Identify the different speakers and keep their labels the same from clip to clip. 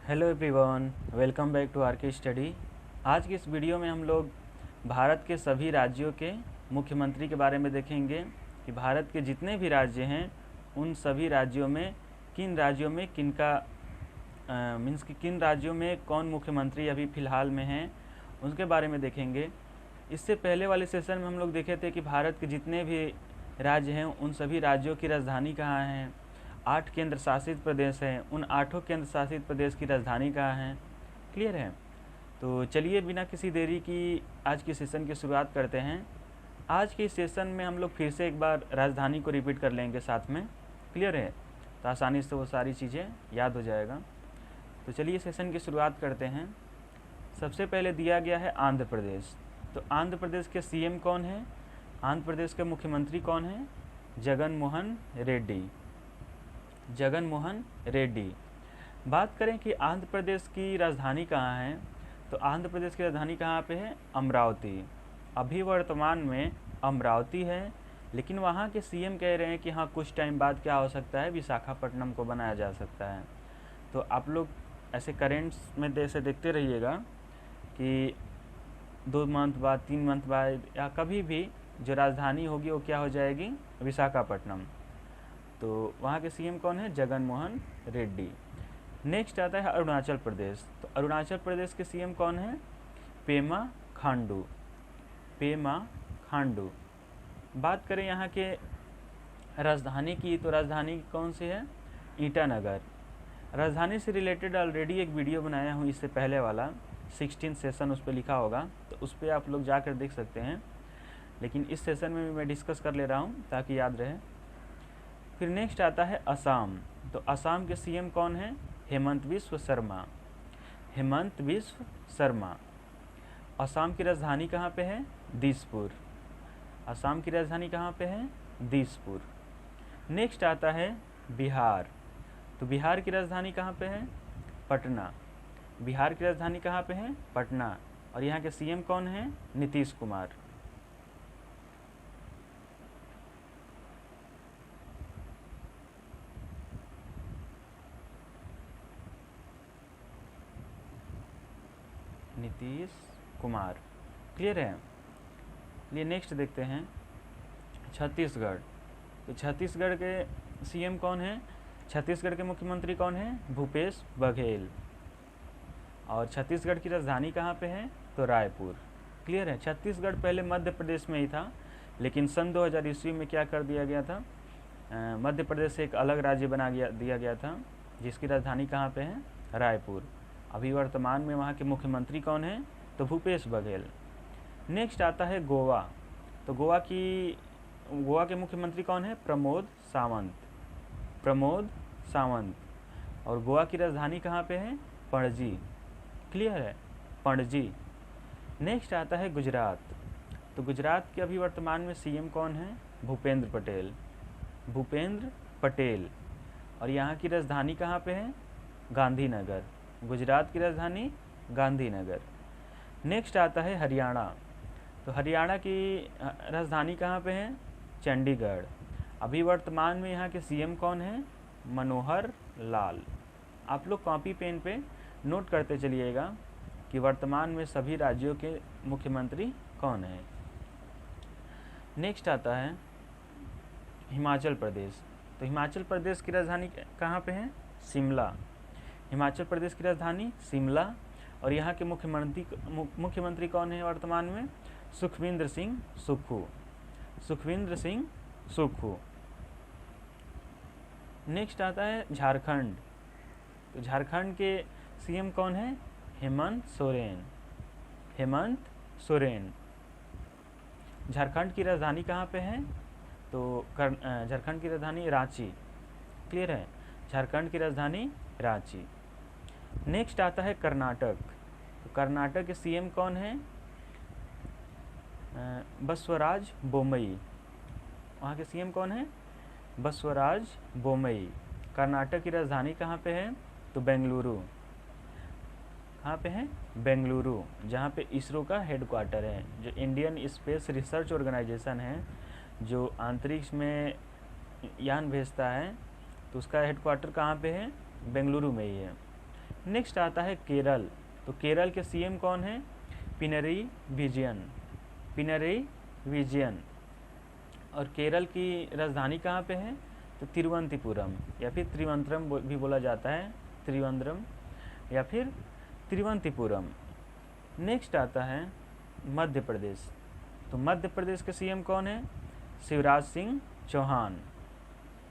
Speaker 1: Hello everyone, welcome back to R K study. आज की इस वीडियो में हम लोग भारत के सभी राज्यों के मुख्यमंत्री के बारे में देखेंगे कि भारत के जितने भी राज्य हैं उन सभी राज्यों में किनका मीन्स कि किन राज्यों में कौन मुख्यमंत्री अभी फ़िलहाल में हैं उसके बारे में देखेंगे। इससे पहले वाले सेशन में हम लोग देखे थे कि भारत के जितने भी राज्य हैं उन सभी राज्यों की राजधानी कहाँ है। 8 केंद्र शासित प्रदेश हैं, उन 8 केंद्र शासित प्रदेश की राजधानी कहाँ है। क्लियर है? तो चलिए बिना किसी देरी की आज की सेशन की शुरुआत करते हैं। आज के सेशन में हम लोग फिर से एक बार राजधानी को रिपीट कर लेंगे साथ में। क्लियर है? तो आसानी से वो सारी चीज़ें याद हो जाएगा। तो चलिए सेशन की शुरुआत करते हैं। सबसे पहले दिया गया है आंध्र प्रदेश। तो आंध्र प्रदेश के सीएम कौन है? आंध्र प्रदेश के मुख्यमंत्री कौन है? जगन मोहन रेड्डी। जगन मोहन रेड्डी। बात करें कि आंध्र प्रदेश की राजधानी कहाँ है, तो आंध्र प्रदेश की राजधानी कहाँ पे है? अमरावती। अभी वर्तमान में अमरावती है, लेकिन वहाँ के सीएम कह रहे हैं कि हाँ कुछ टाइम बाद क्या हो सकता है, विशाखापट्टनम को बनाया जा सकता है। तो आप लोग ऐसे करेंट्स में जैसे देखते रहिएगा कि 2 मंथ बाद, 3 मंथ बाद या कभी भी जो राजधानी होगी वो क्या हो जाएगी? विशाखापट्टनम। तो वहाँ के सीएम कौन है? जगन मोहन रेड्डी। नेक्स्ट आता है अरुणाचल प्रदेश। तो अरुणाचल प्रदेश के सीएम कौन है? पेमा खांडू। पेमा खांडू। बात करें यहाँ के राजधानी की, तो राजधानी कौन सी है? ईटानगर। राजधानी से रिलेटेड ऑलरेडी एक वीडियो बनाया हूँ इससे पहले वाला, 16 सेशन उस पर लिखा होगा, तो उस पर आप लोग जाकर देख सकते हैं। लेकिन इस सेशन में भी मैं डिस्कस कर ले रहा हूँ ताकि याद रहे। फिर नेक्स्ट आता है असम। तो असम के सीएम कौन है? हेमंत बिस्व शर्मा। हेमंत बिस्व शर्मा। असम की राजधानी कहाँ पे है? दिसपुर। असम की राजधानी कहाँ पे है? दिसपुर। नेक्स्ट आता है बिहार। तो बिहार की राजधानी कहाँ पे है? पटना। बिहार की राजधानी कहाँ पे है? पटना। और यहाँ के सीएम कौन है? नीतीश कुमार। नीतीश कुमार। क्लियर है? लिए नेक्स्ट देखते हैं छत्तीसगढ़। तो छत्तीसगढ़ के सीएम कौन है? छत्तीसगढ़ के मुख्यमंत्री कौन है? भूपेश बघेल। और छत्तीसगढ़ की राजधानी कहाँ पे है? तो रायपुर। क्लियर है? छत्तीसगढ़ पहले मध्य प्रदेश में ही था, लेकिन सन 2000 ईस्वी में क्या कर दिया गया था? मध्य प्रदेश से एक अलग राज्य दिया गया था, जिसकी राजधानी कहाँ पे है? रायपुर। अभी वर्तमान में वहाँ के मुख्यमंत्री कौन है? तो भूपेश बघेल। नेक्स्ट आता है गोवा। तो गोवा के मुख्यमंत्री कौन है? प्रमोद सावंत। प्रमोद सावंत। और गोवा की राजधानी कहाँ पे है? पणजी। क्लियर है? पणजी। नेक्स्ट आता है गुजरात। तो गुजरात के अभी वर्तमान में सीएम कौन है? भूपेंद्र पटेल। भूपेंद्र पटेल। और यहाँ की राजधानी कहाँ पे है? गांधीनगर। गुजरात की राजधानी गांधीनगर। नेक्स्ट आता है हरियाणा। तो हरियाणा की राजधानी कहाँ पे है? चंडीगढ़। अभी वर्तमान में यहाँ के सीएम कौन है? मनोहर लाल। आप लोग कॉपी पेन पे नोट करते चलिएगा कि वर्तमान में सभी राज्यों के मुख्यमंत्री कौन हैं। नेक्स्ट आता है हिमाचल प्रदेश। तो हिमाचल प्रदेश की राजधानी कहाँ पे है? शिमला। हिमाचल प्रदेश की राजधानी शिमला। और यहाँ के मुख्यमंत्री कौन है वर्तमान में? सुखविंदर सिंह सुक्खू। सुखविंदर सिंह सुक्खू। नेक्स्ट आता है झारखंड। तो झारखंड के सीएम कौन है? हेमंत सोरेन। हेमंत सोरेन। झारखंड की राजधानी कहाँ पे है? तो झारखंड की राजधानी रांची। क्लियर है? झारखंड की राजधानी रांची। नेक्स्ट आता है कर्नाटक। तो कर्नाटक के सीएम कौन है? बसवराज बोम्मई। वहाँ के सीएम कौन है? बसवराज बोम्मई। कर्नाटक की राजधानी कहाँ पे है? तो बेंगलुरु। कहाँ पे है? बेंगलुरु, जहाँ पे इसरो का हेडक्वार्टर है, जो इंडियन स्पेस रिसर्च ऑर्गेनाइजेशन है, जो अंतरिक्ष में यान भेजता है, तो उसका हेडक्वार्टर कहाँ पे है? बेंगलुरु में ही है। नेक्स्ट आता है केरल। तो केरल के सीएम कौन है? पिनरई विजयन, पिनरई विजयन। और केरल की राजधानी कहाँ पे है? तो तिरुवनंतपुरम या फिर त्रिवंद्रम भी बोला जाता है, त्रिवंद्रम या फिर तिरुवनंतपुरम। नेक्स्ट आता है मध्य प्रदेश। तो मध्य प्रदेश के सीएम कौन है? शिवराज सिंह चौहान,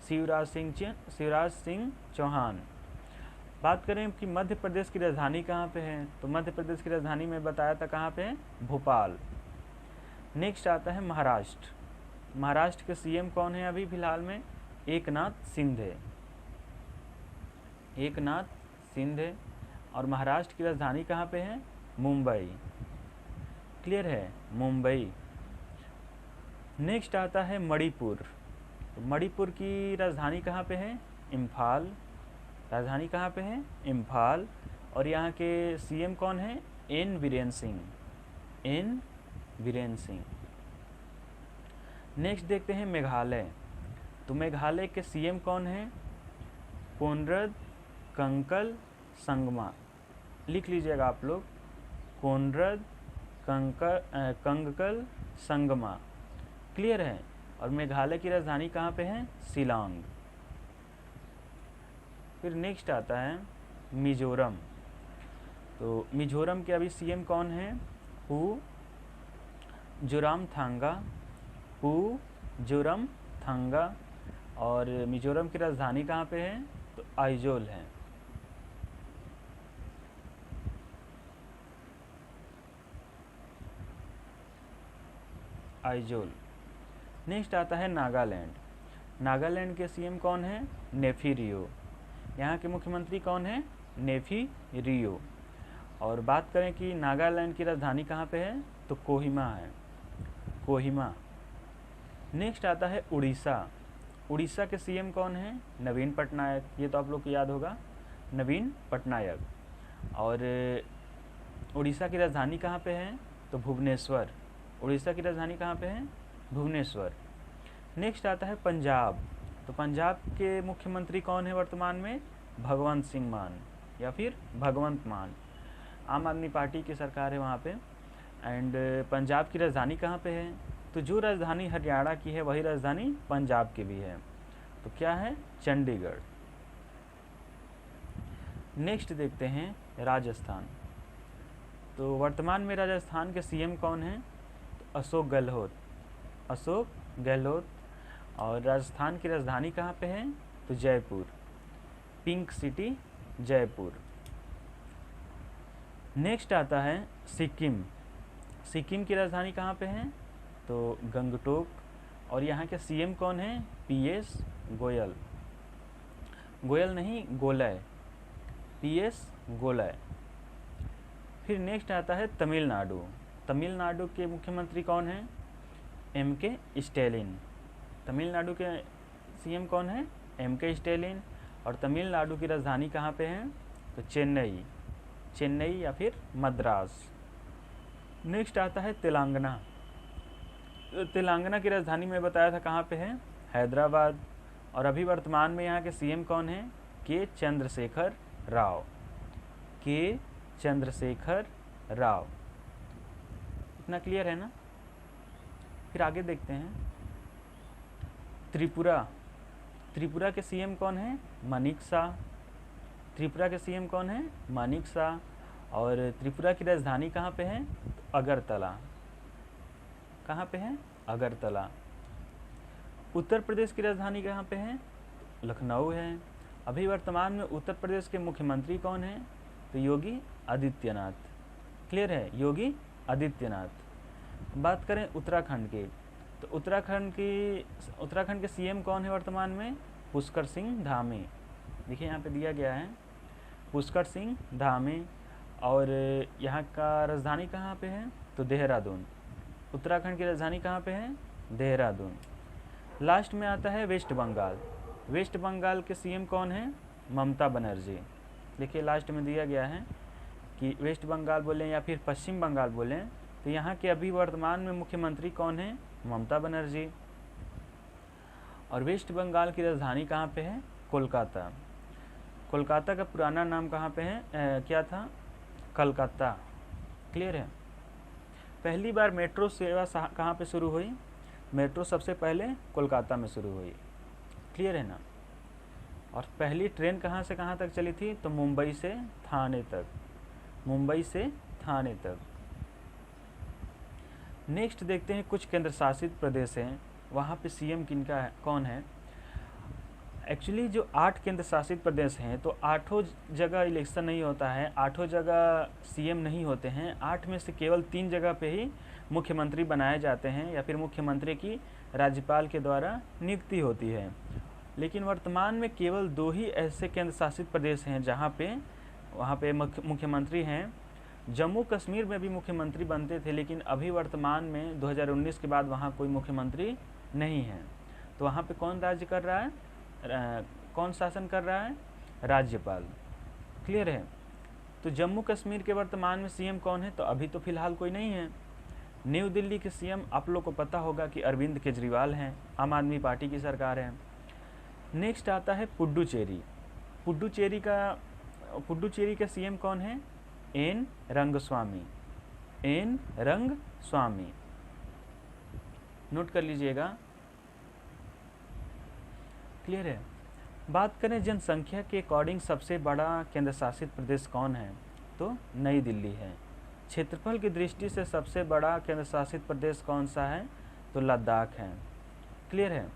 Speaker 1: शिवराज सिंह चौहान। बात करें कि मध्य प्रदेश की राजधानी कहाँ पे है, तो मध्य प्रदेश की राजधानी में बताया था कहाँ पे है? भोपाल। नेक्स्ट आता है महाराष्ट्र। महाराष्ट्र के सीएम कौन है अभी फिलहाल में? एकनाथ शिंदे, एकनाथ शिंदे। और महाराष्ट्र की राजधानी कहाँ पे है? मुंबई। क्लियर है? मुंबई। नेक्स्ट आता है मणिपुर। तो मणिपुर की राजधानी कहाँ पे है? इम्फाल। राजधानी कहाँ पे है? इम्फाल। और यहाँ के सीएम कौन है? N Biren Singh, N Biren Singh. Next देखते हैं मेघालय। तो मेघालय के सीएम कौन है? कोनरड कंकल संगमा। लिख लीजिएगा आप लोग, कोनरड कंकल संगमा। क्लियर है? और मेघालय की राजधानी कहाँ पे है? शिलांग। फिर नेक्स्ट आता है मिजोरम। तो मिजोरम के अभी सीएम कौन है? Who Zoramthanga, who Zoramthanga. और मिजोरम की राजधानी कहाँ पे है? तो आइजोल है। आइजोल। नेक्स्ट आता है नागालैंड। नागालैंड के सीएम कौन है? नेफी रियो। यहाँ के मुख्यमंत्री कौन है? नेफी रियो। और बात करें कि नागालैंड की राजधानी कहाँ पे है? तो कोहिमा है, कोहिमा। नेक्स्ट आता है उड़ीसा। उड़ीसा के सीएम कौन है? नवीन पटनायक। ये तो आप लोग को याद होगा, नवीन पटनायक। और उड़ीसा की राजधानी कहाँ पे है? तो भुवनेश्वर। उड़ीसा की राजधानी कहाँ पे है? भुवनेश्वर। नेक्स्ट आता है पंजाब। तो पंजाब के मुख्यमंत्री कौन है वर्तमान में? भगवंत सिंह मान या फिर भगवंत मान। आम आदमी पार्टी की सरकार है वहाँ पे। एंड पंजाब की राजधानी कहाँ पे है? तो जो राजधानी हरियाणा की है वही राजधानी पंजाब की भी है। तो क्या है? चंडीगढ़। नेक्स्ट देखते हैं राजस्थान। तो वर्तमान में राजस्थान के सीएम कौन हैं? तो अशोक गहलोत, अशोक गहलोत। और राजस्थान की राजधानी कहाँ पे है? तो Jaipur, pink city Jaipur. Next आता है सिक्किम। सिक्किम की राजधानी कहाँ पे है? तो गंगटोक। और यहाँ के सीएम कौन है? पीएस गोयल, गोयल नहीं गोलय, पीएस गोलय। फिर नेक्स्ट आता है तमिलनाडु। तमिलनाडु के मुख्यमंत्री कौन है? MK Stalin. तमिलनाडु के सीएम कौन है? एमके स्टैलिन। और तमिलनाडु की राजधानी कहाँ पे है? तो चेन्नई, चेन्नई या फिर मद्रास। नेक्स्ट आता है तेलंगाना। तेलंगाना की राजधानी में बताया था कहाँ पे है? हैदराबाद। और अभी वर्तमान में यहाँ के सीएम कौन है? के चंद्रशेखर राव, के चंद्रशेखर राव। इतना क्लियर है ना? फिर आगे देखते हैं त्रिपुरा। त्रिपुरा के सीएम कौन है? मानिक शाह। त्रिपुरा के सीएम कौन है? मानिक शाह। और त्रिपुरा की राजधानी कहाँ पे है? तो अगरतला। कहाँ पे है? अगरतला। उत्तर प्रदेश की राजधानी कहाँ पे है? लखनऊ है। अभी वर्तमान में उत्तर प्रदेश के मुख्यमंत्री कौन है? तो योगी आदित्यनाथ। क्लियर है? योगी आदित्यनाथ। बात करें उत्तराखंड की, तो उत्तराखंड के सीएम कौन है वर्तमान में? पुष्कर सिंह धामी। देखिए यहाँ पे दिया गया है पुष्कर सिंह धामी। और यहाँ का राजधानी कहाँ पे है? तो देहरादून। उत्तराखंड की राजधानी कहाँ पे है? देहरादून। लास्ट में आता है वेस्ट बंगाल। वेस्ट बंगाल के सीएम कौन है? ममता बनर्जी। देखिए लास्ट में दिया गया है कि वेस्ट बंगाल बोलें या फिर पश्चिम बंगाल बोलें, तो यहाँ के अभी वर्तमान में मुख्यमंत्री कौन है? ममता बनर्जी। और वेस्ट बंगाल की राजधानी कहाँ पे है? कोलकाता। कोलकाता का पुराना नाम कहाँ पे है, क्या था, कलकत्ता। क्लियर है। पहली बार मेट्रो सेवा कहाँ पे शुरू हुई, मेट्रो सबसे पहले कोलकाता में शुरू हुई। क्लियर है ना। और पहली ट्रेन कहाँ से कहाँ तक चली थी, तो मुंबई से थाने तक, मुंबई से थाने तक। नेक्स्ट देखते हैं कुछ केंद्र शासित प्रदेश हैं, वहाँ पे सीएम किनका है, कौन है। एक्चुअली जो 8 केंद्र शासित प्रदेश हैं, तो 8 जगह इलेक्शन नहीं होता है, 8 जगह सीएम नहीं होते हैं। 8 में से केवल 3 जगह पे ही मुख्यमंत्री बनाए जाते हैं या फिर मुख्यमंत्री की राज्यपाल के द्वारा नियुक्ति होती है। लेकिन वर्तमान में केवल 2 ही ऐसे केंद्र शासित प्रदेश हैं जहाँ पे वहाँ पे मुख्यमंत्री हैं। जम्मू कश्मीर में भी मुख्यमंत्री बनते थे, लेकिन अभी वर्तमान में 2019 के बाद वहाँ कोई मुख्यमंत्री नहीं है। तो वहाँ पे कौन राज्य कर रहा है, कौन शासन कर रहा है, राज्यपाल। क्लियर है। तो जम्मू कश्मीर के वर्तमान में सीएम कौन है, तो अभी तो फिलहाल कोई नहीं है। न्यू दिल्ली के सीएम आप लोग को पता होगा कि अरविंद केजरीवाल हैं, आम आदमी पार्टी की सरकार है। नेक्स्ट आता है पुडुचेरी। पुडुचेरी का सीएम कौन है, N Rangaswamy, N Rangaswamy. Note कर लीजिएगा। क्लियर है। बात करें जनसंख्या के अकॉर्डिंग सबसे बड़ा केंद्र शासित प्रदेश कौन है, तो नई दिल्ली है। क्षेत्रफल की दृष्टि से सबसे बड़ा केंद्र शासित प्रदेश कौन सा है, तो लद्दाख है। क्लियर है।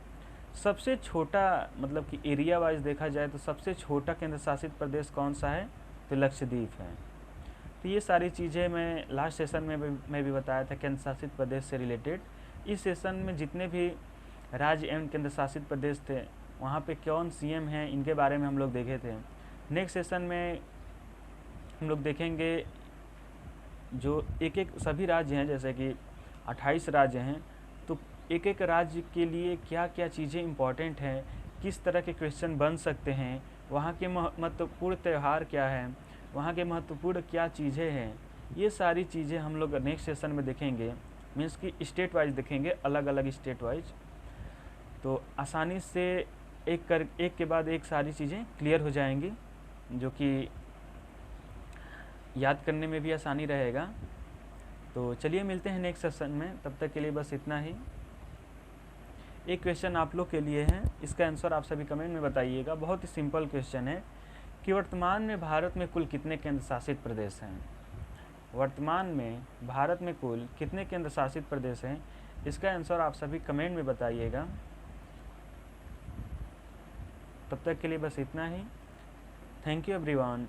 Speaker 1: सबसे छोटा मतलब कि एरिया वाइज देखा जाए तो सबसे छोटा केंद्र शासित प्रदेश कौन सा है, तो लक्षद्वीप है। तो ये सारी चीज़ें मैं लास्ट सेशन में भी बताया था केंद्र शासित प्रदेश से रिलेटेड। इस सेशन में जितने भी राज्य एवं केंद्र शासित प्रदेश थे वहाँ पे कौन सीएम हैं, इनके बारे में हम लोग देखे थे। नेक्स्ट सेशन में हम लोग देखेंगे जो एक एक सभी राज्य हैं, जैसे कि 28 राज्य हैं, तो एक एक राज्य के लिए क्या क्या चीज़ें इम्पॉर्टेंट हैं, किस तरह के क्वेश्चन बन सकते हैं, वहाँ के महत्वपूर्ण त्यौहार क्या हैं, वहाँ के महत्वपूर्ण क्या चीज़ें हैं, ये सारी चीज़ें हम लोग नेक्स्ट सेशन में देखेंगे। मीन्स कि स्टेट वाइज देखेंगे, अलग अलग स्टेट वाइज, तो आसानी से एक के बाद एक सारी चीज़ें क्लियर हो जाएंगी, जो कि याद करने में भी आसानी रहेगा। तो चलिए मिलते हैं नेक्स्ट सेशन में, तब तक के लिए बस इतना ही। एक क्वेश्चन आप लोग के लिए है, इसका आंसर आप सभी कमेंट में बताइएगा। बहुत ही सिंपल क्वेश्चन है कि वर्तमान में भारत में कुल कितने केंद्र शासित प्रदेश हैं। वर्तमान में भारत में कुल कितने केंद्र शासित प्रदेश हैं, इसका आंसर आप सभी कमेंट में बताइएगा। तब तक के लिए बस इतना ही। Thank you everyone.